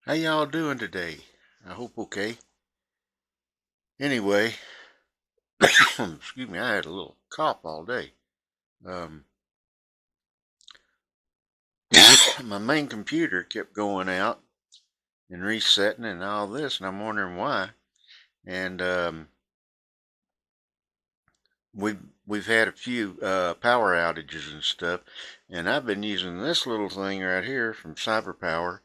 How y'all doing today? I hope okay. Anyway, excuse me, I had a little cough all day. Um, my main computer kept going out and resetting and all this, and I'm wondering why. And we've had a few power outages and stuff, and I've been using this little thing right here from CyberPower,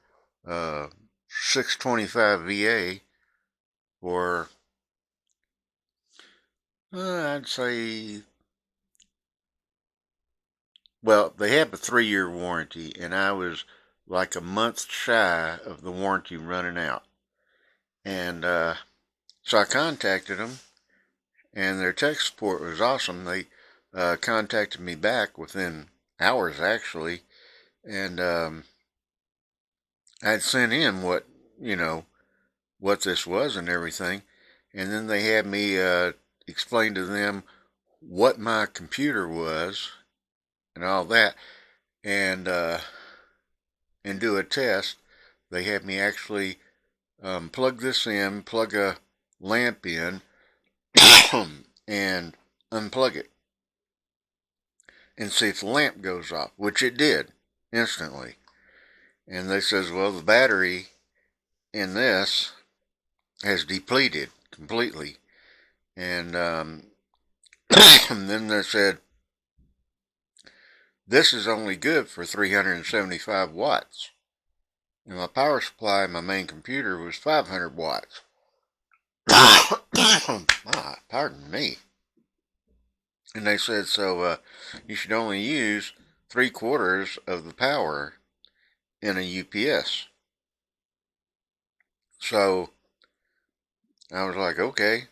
625 VA for I'd say, well, they have a 3-year warranty, and I was like a month shy of the warranty running out. And so I contacted them, and their tech support was awesome. They contacted me back within hours, actually, and I'd sent in what this was and everything, and then they had me explain to them what my computer was and all that, and do a test. They had me actually plug this in, plug a lamp in, and unplug it and see if the lamp goes off, which it did instantly. And they says, well, the battery in this has depleted completely. And, and then they said, this is only good for 375 watts. And my power supply in my main computer was 500 watts. Pardon me. And they said, so you should only use 3/4 of the power in a UPS. So I was like, okay,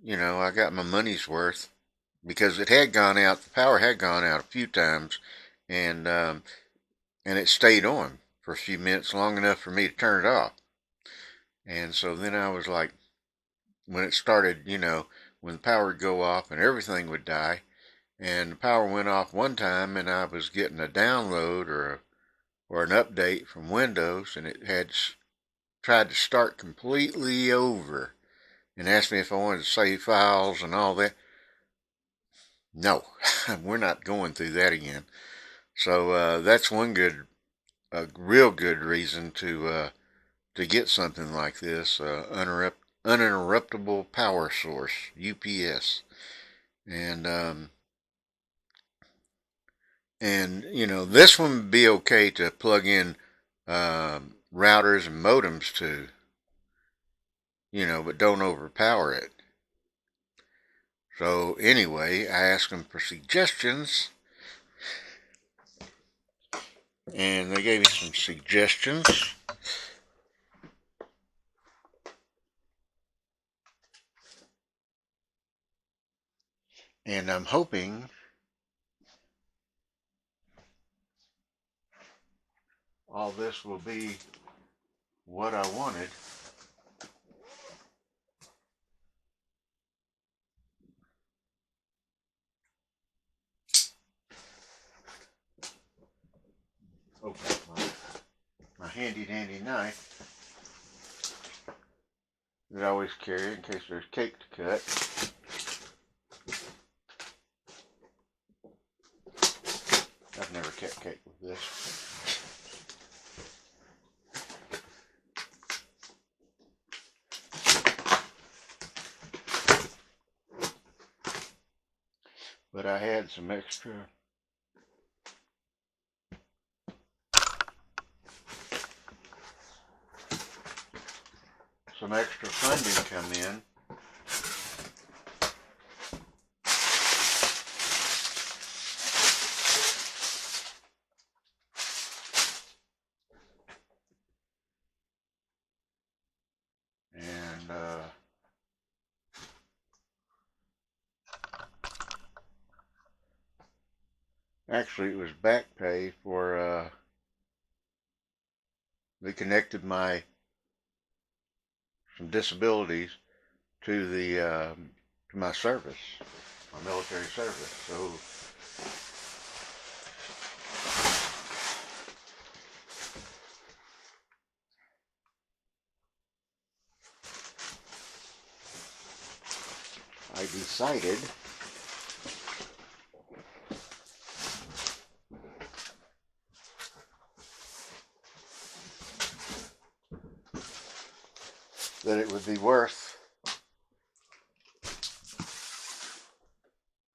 I got my money's worth because it had gone out. The power had gone out a few times, and it stayed on for a few minutes, long enough for me to turn it off. And so then I was like, when it started, when the power would go off and everything would die, and the power went off one time, and I was getting a download or an update from Windows, and it had tried to start completely over and asked me if I wanted to save files and all that. No, we're not going through that again. So that's a real good reason to get something like this, uninterruptible power source UPS, and this one would be okay to plug in routers and modems to, but don't overpower it. So anyway, I asked them for suggestions, and they gave me some suggestions. And I'm hoping all this will be what I wanted. Okay, my handy dandy knife that I always carry in case there's cake to cut. I've never cut cake with this. But I had some extra funding come in. And actually it was back pay for they connected some disabilities to the to my service, my military service. So excited. That it would be worth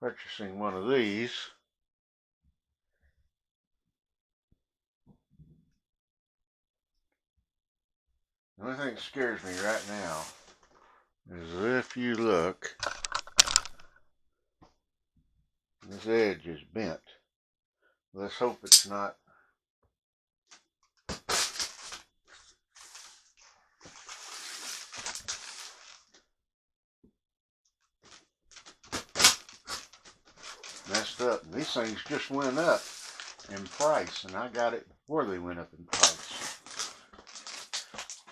purchasing one of these. The only thing that scares me right now is if you look, this edge is bent. Let's hope it's not. Messed up. These things just went up in price, and I got it before they went up in price.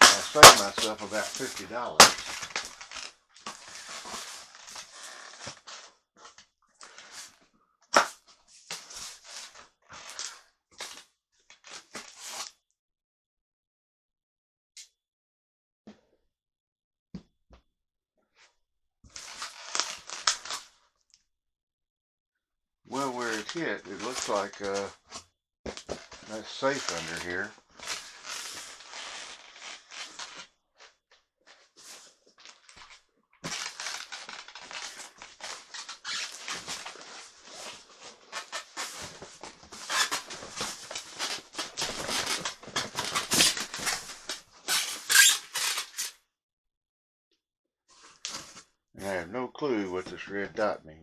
I saved myself about $50. Well, where it hit, it looks like that's safe under here. And I have no clue what this red dot means.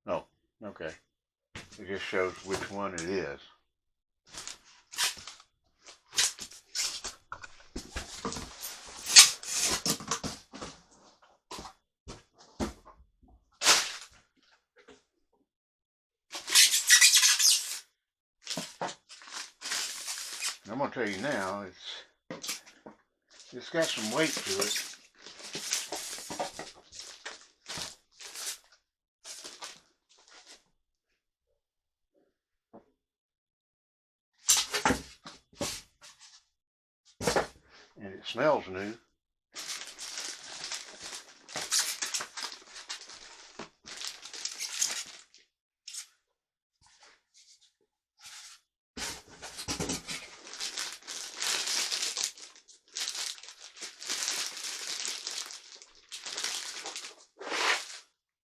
Oh, okay. It just shows which one it is. I'm going to tell you now, it's got some weight to it. And it smells new.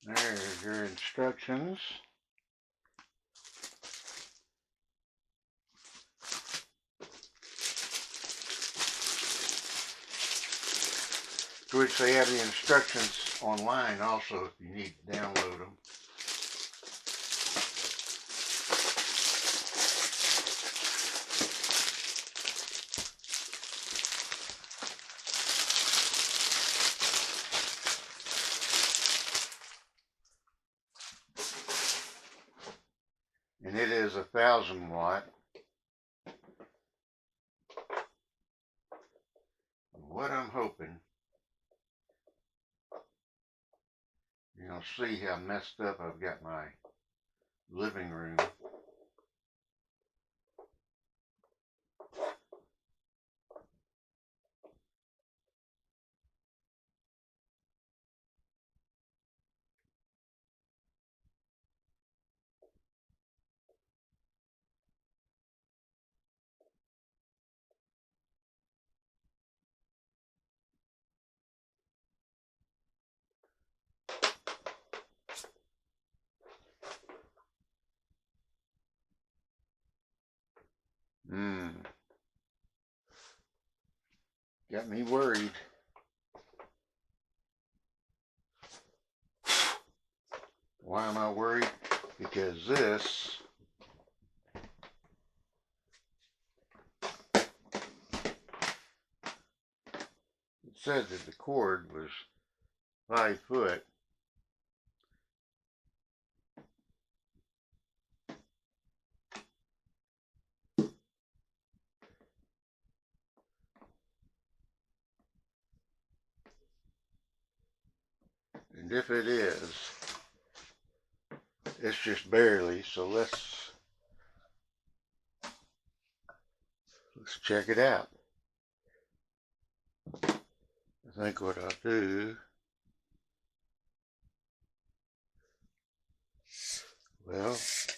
There's your instructions. To which they have the instructions online also if you need to download them. And it is 1,000 watt. What I'm hoping, you're going to see how messed up I've got my living room. Got me worried. Why am I worried? Because this it said that the cord was 5 foot. And if it is, it's just barely, so let's check it out. think what I'll do, well, if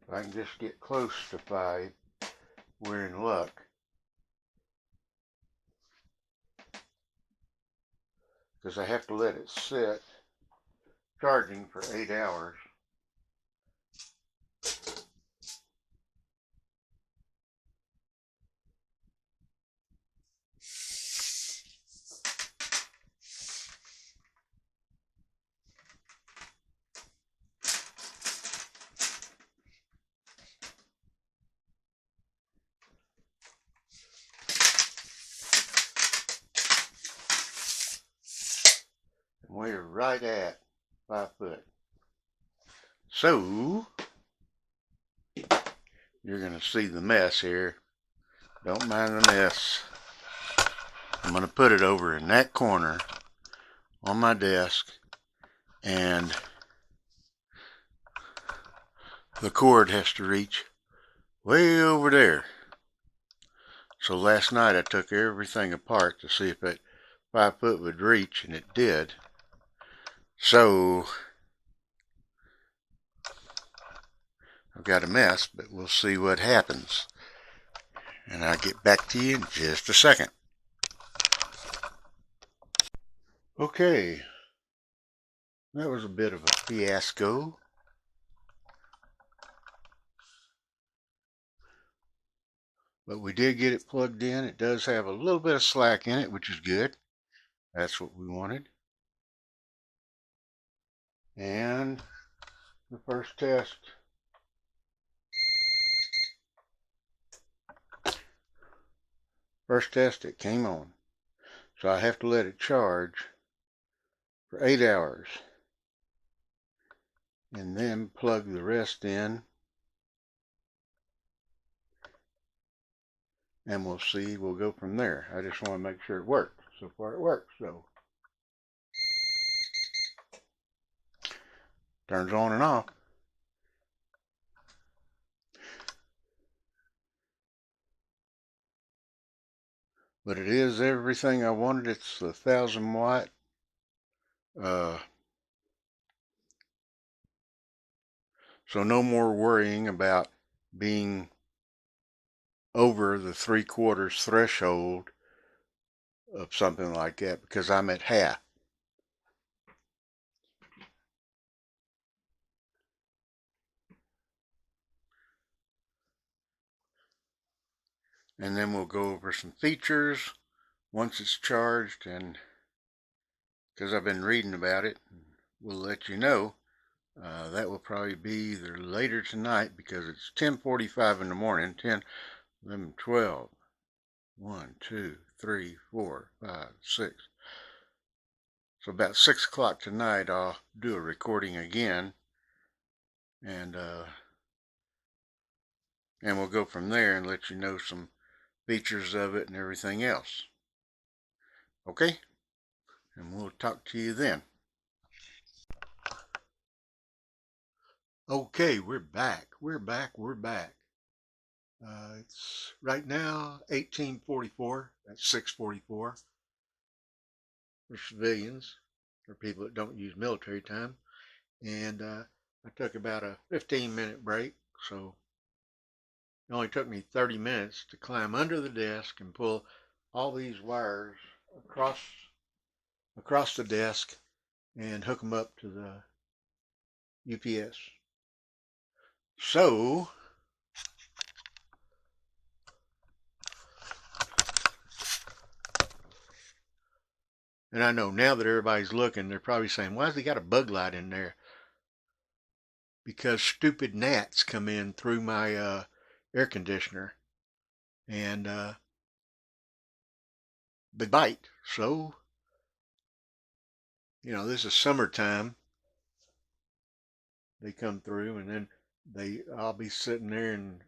I can just get close to 5, we're in luck. Because I have to let it sit charging for 8 hours. And we're right at 5 foot. So, you're going to see the mess here. Don't mind the mess. I'm going to put it over in that corner on my desk, and the cord has to reach way over there. So last night I took everything apart to see if that 5 foot would reach, and it did. So I've got a mess, but we'll see what happens. And I'll get back to you in just a second. Okay, that was a bit of a fiasco. But we did get it plugged in. It does have a little bit of slack in it, which is good. That's what we wanted. And the first test, it came on. So I have to let it charge for 8 hours. And then plug the rest in. And we'll see. We'll go from there. I just want to make sure it works. So far it works. So turns on and off. But it is everything I wanted. It's a 1,000 watt. So no more worrying about being over the 3/4 threshold of something like that, because I'm at half. And then we'll go over some features once it's charged, and because I've been reading about it, we'll let you know. That will probably be either later tonight, because it's 10:45 in the morning. 10, 11, 12, 1, 2, 3, 4, 5, 6. So about 6 o'clock tonight I'll do a recording again, and we'll go from there and let you know some features of it and everything else. Okay? And we'll talk to you then. Okay, we're back. We're back. It's right now 1844. That's 6:44 for civilians, for people that don't use military time. And I took about a 15-minute break, so it only took me 30 minutes to climb under the desk and pull all these wires across the desk and hook them up to the UPS. So and I know now that everybody's looking, they're probably saying, why's he got a bug light in there? Because stupid gnats come in through my air conditioner, and they bite. So, this is summertime. They come through, and then I'll be sitting there, and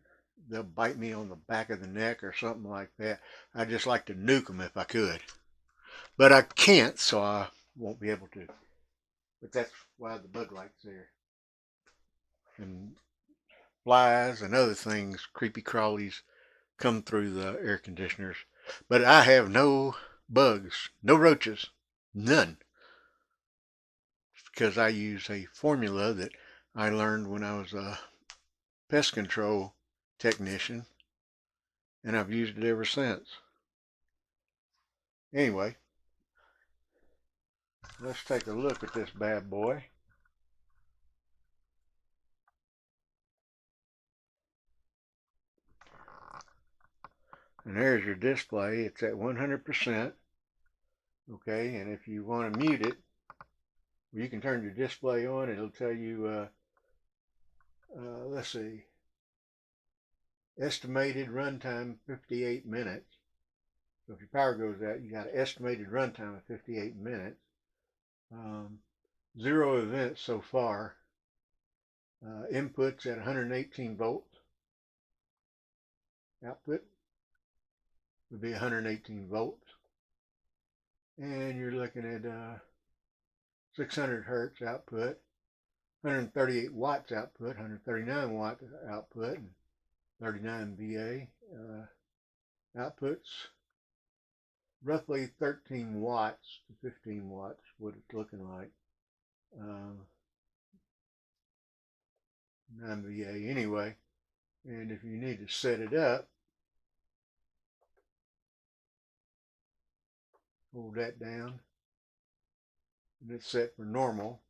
they'll bite me on the back of the neck or something like that. I'd just like to nuke them if I could. But I can't, so I won't be able to. But that's why the bug light's there. and flies and other things, creepy crawlies, come through the air conditioners. But I have no bugs, no roaches, none, because I use a formula that I learned when I was a pest control technician, and I've used it ever since. Anyway, let's take a look at this bad boy. And there's your display. It's at 100%. Okay, and if you want to mute it, you can turn your display on. It'll tell you, let's see, estimated runtime 58 minutes. So if your power goes out, you got an estimated runtime of 58 minutes. 0 events so far. Inputs at 118 volts. Output would be 118 volts. And you're looking at 600 hertz output, 138 watts output, 139 watt output, and 39 VA. Outputs roughly 13 watts to 15 watts, what it's looking like. 9 VA anyway. And if you need to set it up, hold that down, and it's set for normal.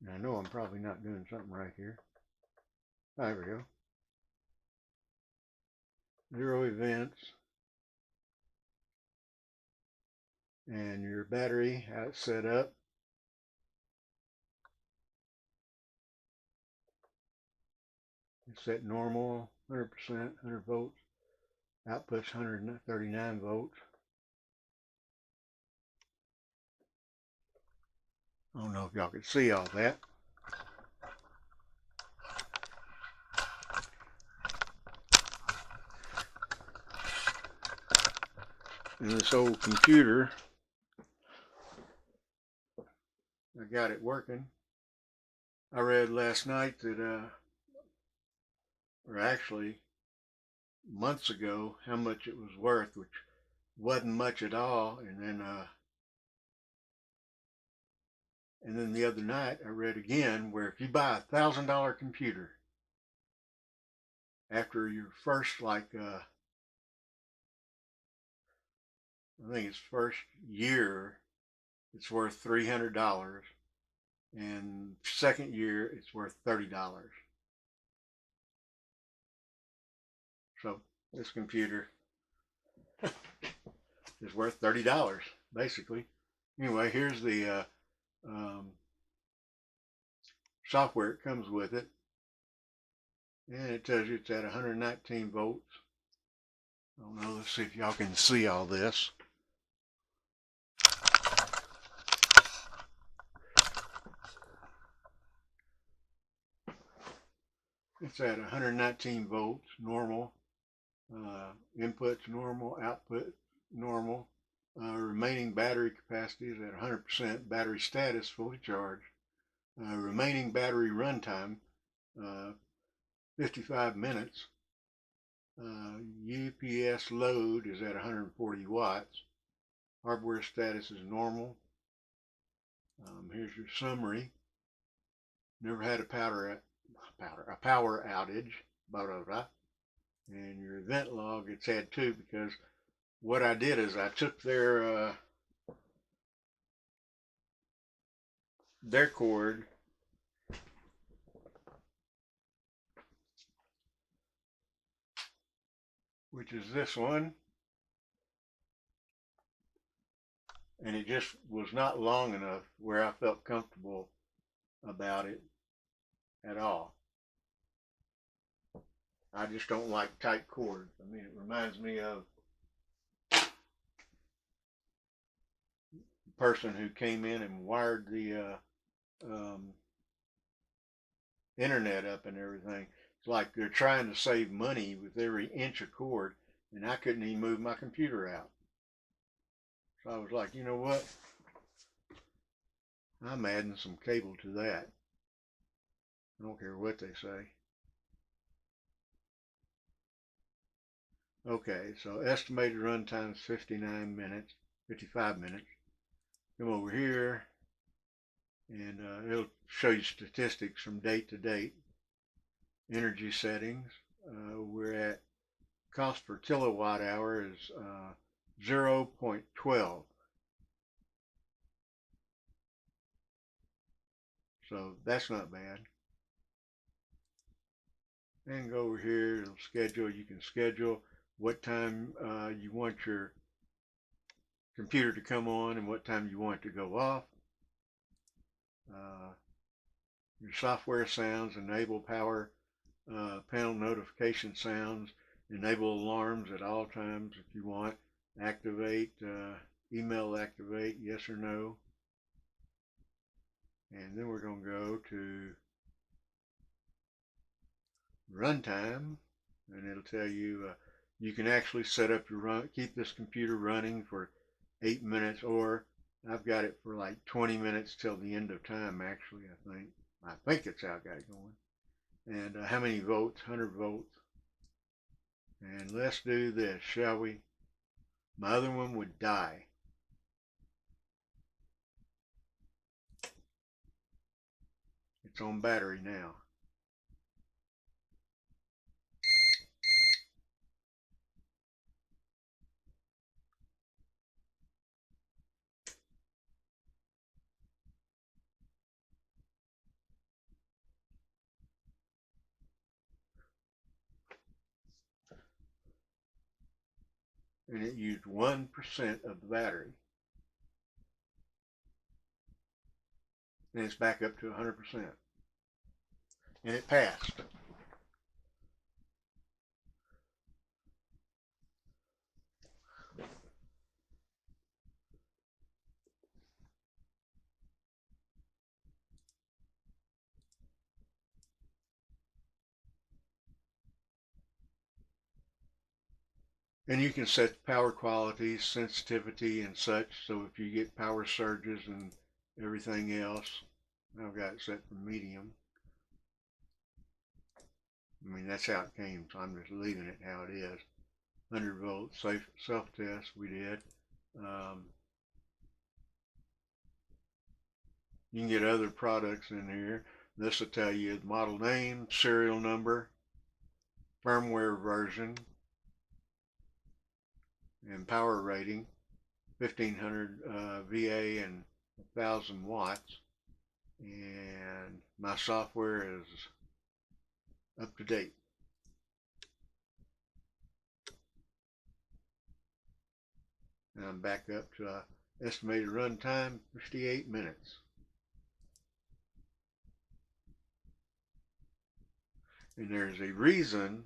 And I know I'm probably not doing something right here. There we go. 0 events. And your battery, how it's set up. It's set normal, 100%, 100 volts. Output's 139 volts. I don't know if y'all can see all that. And this old computer, I got it working. I read last night that, or actually months ago, how much it was worth, which wasn't much at all. And then the other night I read again where if you buy $1,000 computer after your first I think it's first year, it's worth $300, and second year it's worth $30. So this computer is worth $30 basically. Anyway, here's the software it comes with it, and it tells you it's at 119 volts. I don't know, let's see if y'all can see all this. It's at 119 volts, normal. Inputs normal, output normal. Remaining battery capacity is at 100%. Battery status fully charged. Remaining battery runtime 55 minutes. UPS load is at 140 watts. Hardware status is normal. Here's your summary. Never had a power outage. Blah, blah, blah. And your event log, it's had 2 because what I did is I took their cord, which is this one, and it just was not long enough where I felt comfortable about it at all. I just don't like tight cords. I mean, it reminds me of the person who came in and wired the internet up and everything. It's like they're trying to save money with every inch of cord, and I couldn't even move my computer out. So I was like, you know what? I'm adding some cable to that. I don't care what they say. Okay, so estimated runtime is 59 minutes, 55 minutes. Come over here, and it'll show you statistics from date to date. Energy settings, we're at cost per kilowatt hour is 0.12. So that's not bad. And go over here, it'll schedule. You can schedule what time you want your computer to come on and what time you want it to go off. Your software sounds, enable power panel notification sounds, enable alarms at all times if you want, activate, email activate, yes or no. And then we're going to go to runtime, and it'll tell you you can actually set up your keep this computer running for 8 minutes, or I've got it for like 20 minutes till the end of time. Actually, I think it's how I got it going. And how many volts? 100 volts. And let's do this, shall we? My other one would die. It's on battery now. And it used 1% of the battery. And it's back up to 100%. And it passed. And you can set power quality, sensitivity, and such. So if you get power surges and everything else, I've got it set for medium. I mean, that's how it came, so I'm just leaving it how it is. 100 volt self-test we did. You can get other products in here. This will tell you the model name, serial number, firmware version, and power rating, 1500 VA and 1000 watts. And my software is up to date. And I'm back up to estimated run time, 58 minutes. And there's a reason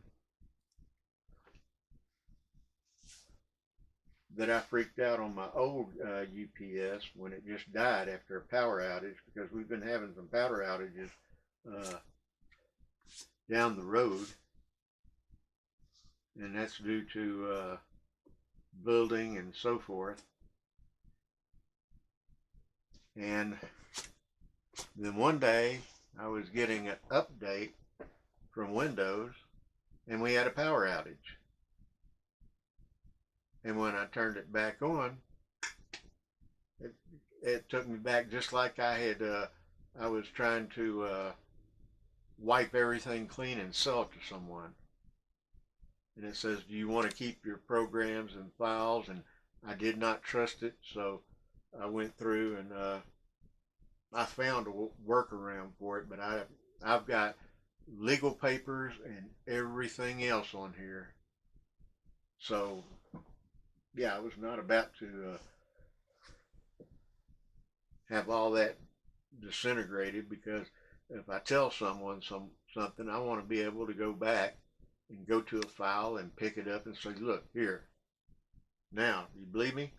that I freaked out on my old UPS when it just died after a power outage, because we've been having some power outages down the road, and that's due to building and so forth. And then one day I was getting an update from Windows, and we had a power outage. And when I turned it back on, it took me back just like I was trying to wipe everything clean and sell it to someone. And it says, do you want to keep your programs and files? And I did not trust it, so I went through and I found a workaround for it, but I've got legal papers and everything else on here. So yeah, I was not about to have all that disintegrated, because if I tell someone something, I want to be able to go back and go to a file and pick it up and say, look, here. Now, you believe me?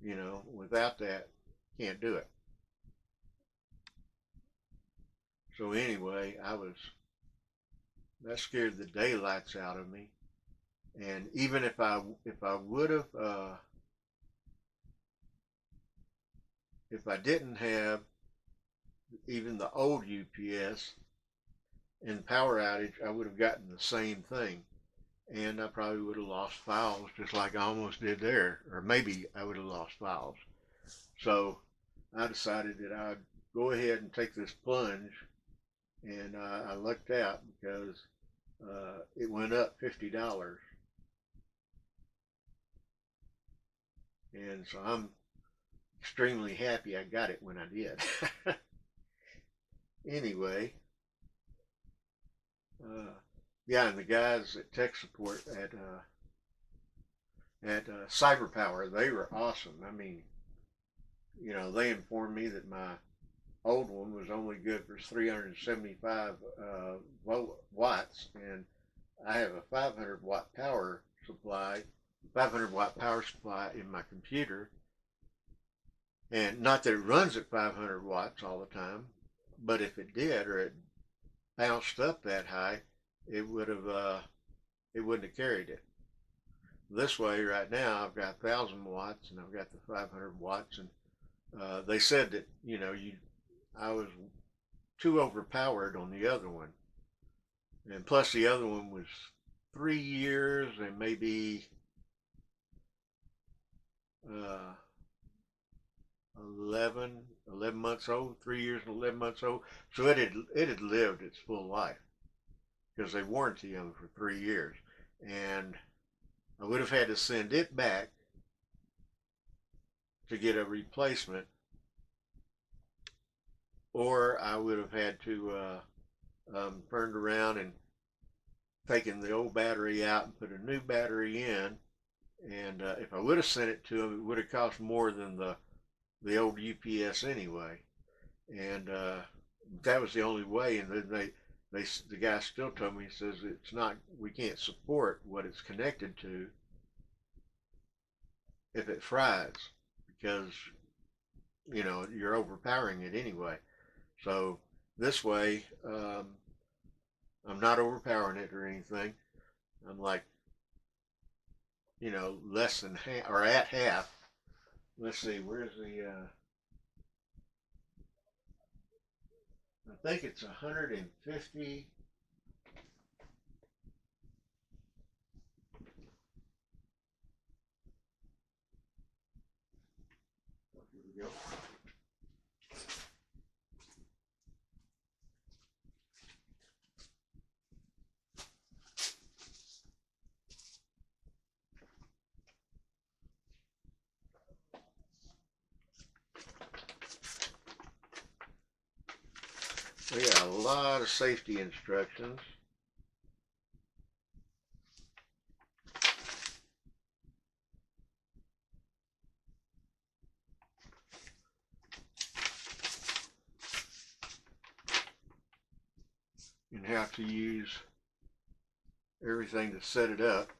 You know, without that, can't do it. So anyway, that scared the daylights out of me. And even if I would have if I didn't have even the old UPS and power outage, I would have gotten the same thing. And I probably would have lost files just like I almost did there, or maybe I would have lost files. So I decided that I'd go ahead and take this plunge, and I lucked out because it went up $50, and so I'm extremely happy I got it when I did. Anyway, yeah, and the guys at tech support at CyberPower, they were awesome. I mean, they informed me that my old one was only good for 375 watts, and I have a 500-watt power supply, 500-watt power supply in my computer, and not that it runs at 500 watts all the time, but if it did or it bounced up that high, it wouldn't have carried it. This way, right now, I've got 1,000 watts and I've got the 500 watts, and they said that I was too overpowered on the other one, and plus the other one was 3 years and maybe 11 months old, 3 years and 11 months old. So it had lived its full life because they warranty them for 3 years, and I would have had to send it back to get a replacement, or I would have had to turned around and taken the old battery out and put a new battery in. And if I would have sent it to them, it would have cost more than the old UPS anyway. And that was the only way. And then the guy still told me, he says, it's not, we can't support what it's connected to if it fries, because you're overpowering it anyway. So this way, I'm not overpowering it or anything. I'm like, less than half or at half. Let's see, where's the I think it's 150. Here we go. We got a lot of safety instructions. And how to use everything to set it up.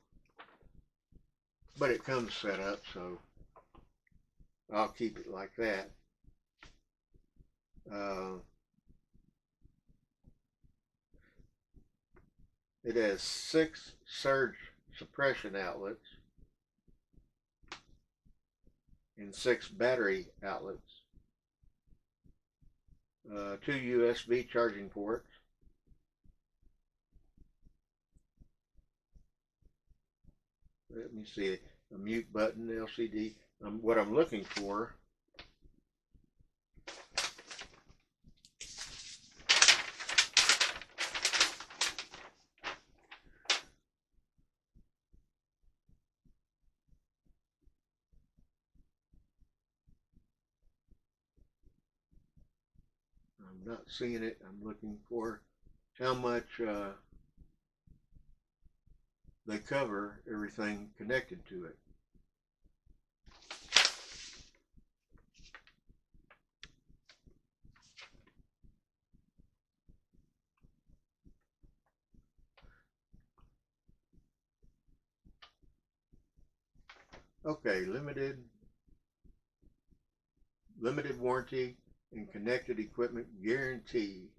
But it comes set up, so I'll keep it like that. It has 6 surge suppression outlets and 6 battery outlets, 2 USB charging ports, let me see, a mute button, LCD. What I'm looking for I'm not seeing it. I'm looking for how much they cover everything connected to it. Okay, limited warranty and connected equipment guarantee.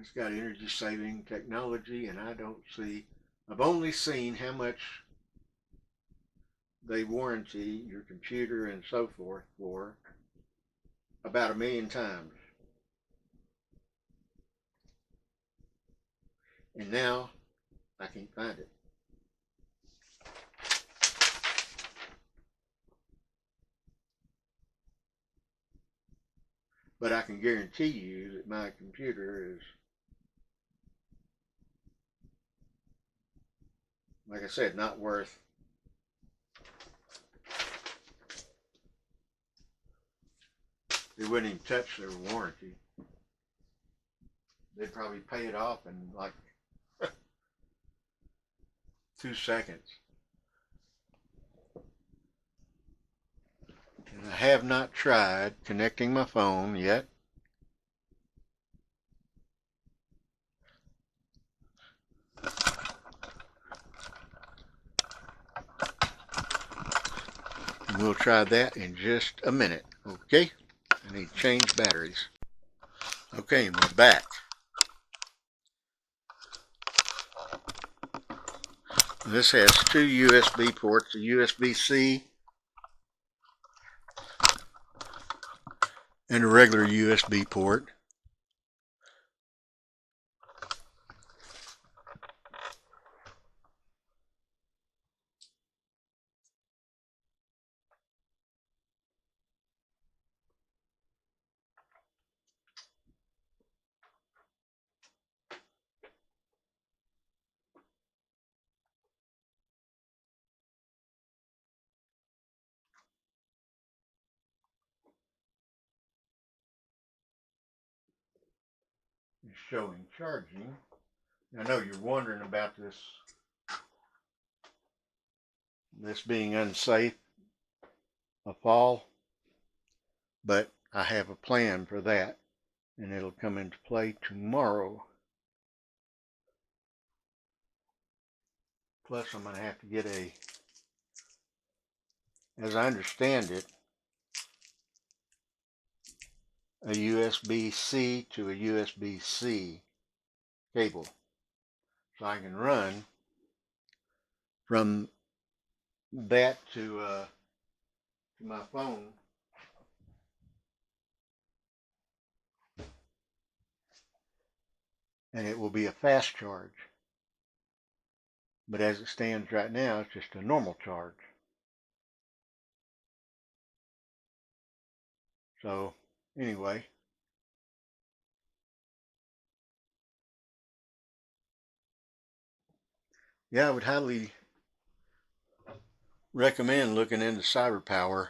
it's got energy saving technology, and I've only seen how much they warranty your computer and so forth for about 1,000,000 times. And now I can't find it. But I can guarantee you that my computer is, like I said, not worth they wouldn't even touch their warranty. They'd probably pay it off in like 2 seconds. And I have not tried connecting my phone yet. We'll try that in just a minute. Okay, I need to change batteries. Okay, we're back. This has 2 USB ports, a USB-C and a regular USB port. It's showing charging. I know you're wondering about this being unsafe, a fall, but I have a plan for that, and it'll come into play tomorrow. Plus, I'm going to have to get as I understand it, a USB-C to a USB-C cable, so I can run from that to my phone, and it will be a fast charge. But as it stands right now, it's just a normal charge. So anyway, yeah, I would highly recommend looking into CyberPower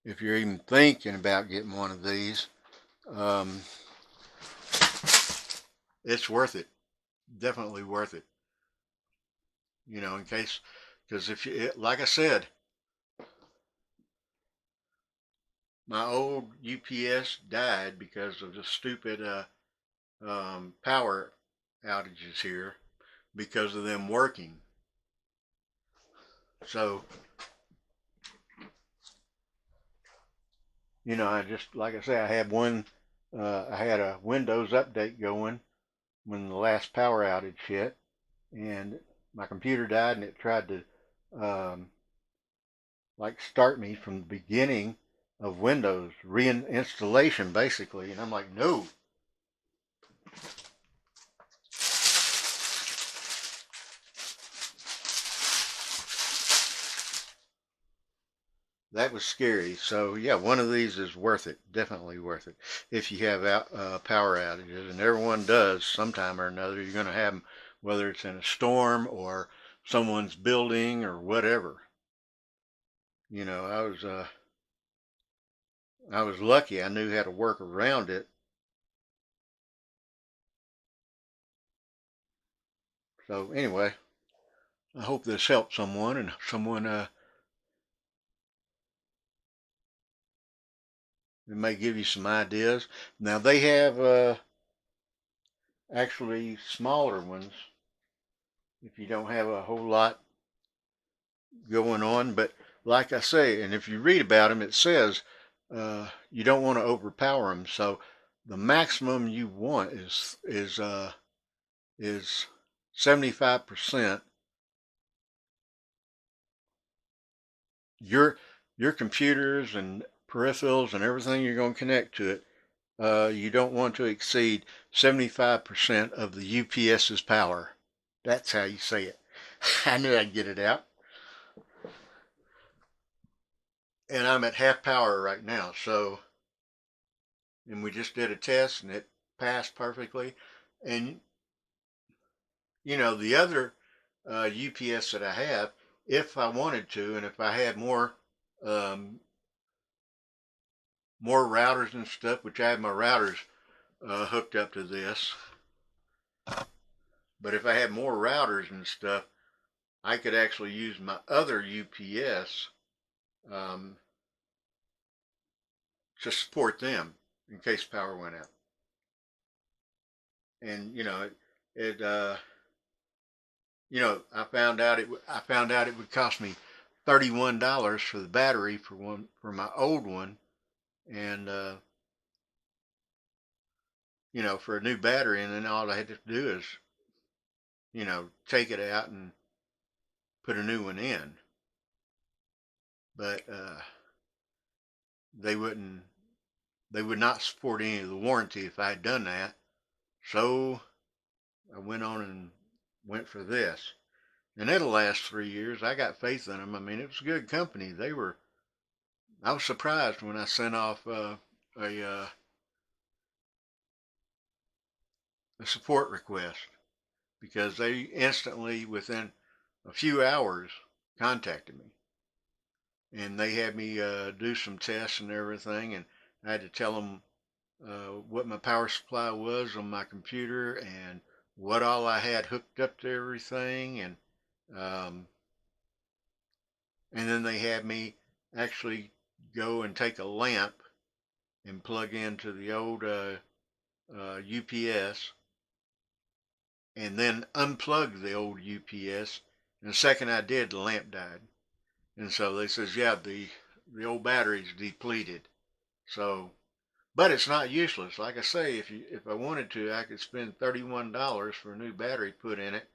if you're even thinking about getting one of these. It's worth it. Definitely worth it. You know, in case, because if you, like I said, my old UPS died because of the stupid power outages here because of them working. So, you know, I just, like I say, I had I had a Windows update going when the last power outage hit, and my computer died, and it tried to like start me from the beginning of Windows reinstallation basically, and I'm like, no. That was scary. So yeah, one of these is worth it, definitely worth it, if you have power outages, and everyone does sometime or another. You're going to have them, whether it's in a storm or someone's building or whatever. You know, I was lucky. I knew how to work around it. So anyway, I hope this helped someone, and someone it may give you some ideas. Now they have actually smaller ones if you don't have a whole lot going on. But like I say, and if you read about them, it says you don't want to overpower them. So the maximum you want is 75%. Your computers and peripherals and everything you're going to connect to it, you don't want to exceed 75% of the UPS's power. That's how you say it. I knew I'd get it out. And I'm at half power right now, so, and we just did a test and it passed perfectly. And you know, the other UPS that I have, if I wanted to, and if I had um, more routers and stuff, which I have my routers hooked up to this, but if I had more routers and stuff, I could actually use my other UPS to support them in case power went out. And you know, I found out it would cost me $31 for the battery for my old one, and for a new battery, and then all I had to do is take it out and put a new one in. But they would not support any of the warranty if I had done that. So I went on and went for this, and it'll last 3 years. I got faith in them. I mean, it was a good company. I was surprised when I sent off a support request, because they instantly, within a few hours, contacted me, and they had me do some tests and everything, and I had to tell them what my power supply was on my computer and what all I had hooked up to everything, um, and then they had me actually go and take a lamp and plug into the old UPS, and then unplug the old UPS. And the second I did, the lamp died. And so they says, yeah, the old battery's depleted. So, but it's not useless. Like I say, if I wanted to, I could spend $31 for a new battery put in it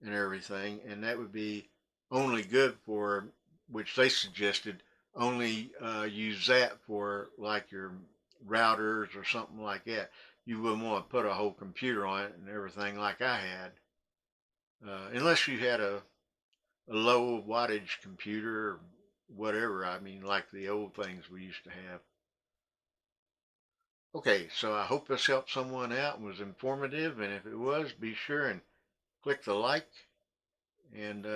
and everything, and that would be only good for, which they suggested, only use that for like your routers or something like that. You wouldn't want to put a whole computer on it and everything like I had, unless you had a low wattage computer or whatever. I mean, like the old things we used to have. Okay, so I hope this helped someone out and was informative. And if it was, be sure and click the like, and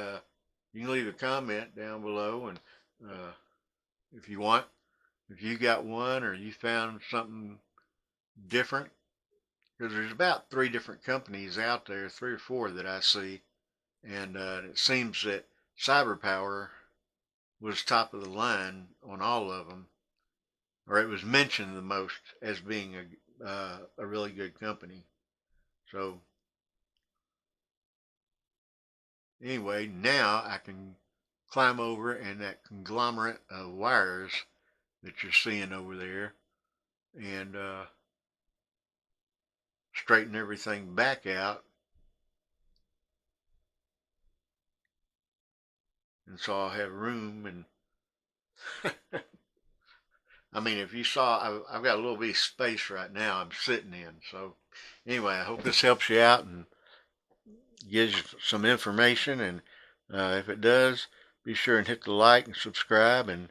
you can leave a comment down below. And uh, if you want, if you got one or you found something different, because there's about 3 different companies out there, 3 or 4 that I see, and it seems that CyberPower was top of the line on all of them, or it was mentioned the most as being a really good company. So anyway, now I can climb over, and that conglomerate of wires that you're seeing over there, and straighten everything back out. And so I'll have room. And I mean, if you saw, I've got a little bit of space right now I'm sitting in. So anyway, I hope this helps you out and gives you some information. And if it does, be sure and hit the like and subscribe. And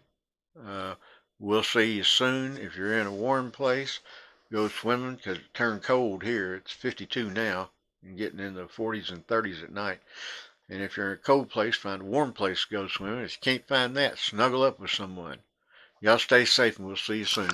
we'll see you soon. If you're in a warm place, go swimming, because it turned cold here. It's 52 now and getting in the 40s and 30s at night. And if you're in a cold place, find a warm place to go swimming. If you can't find that, snuggle up with someone. Y'all stay safe, and we'll see you soon.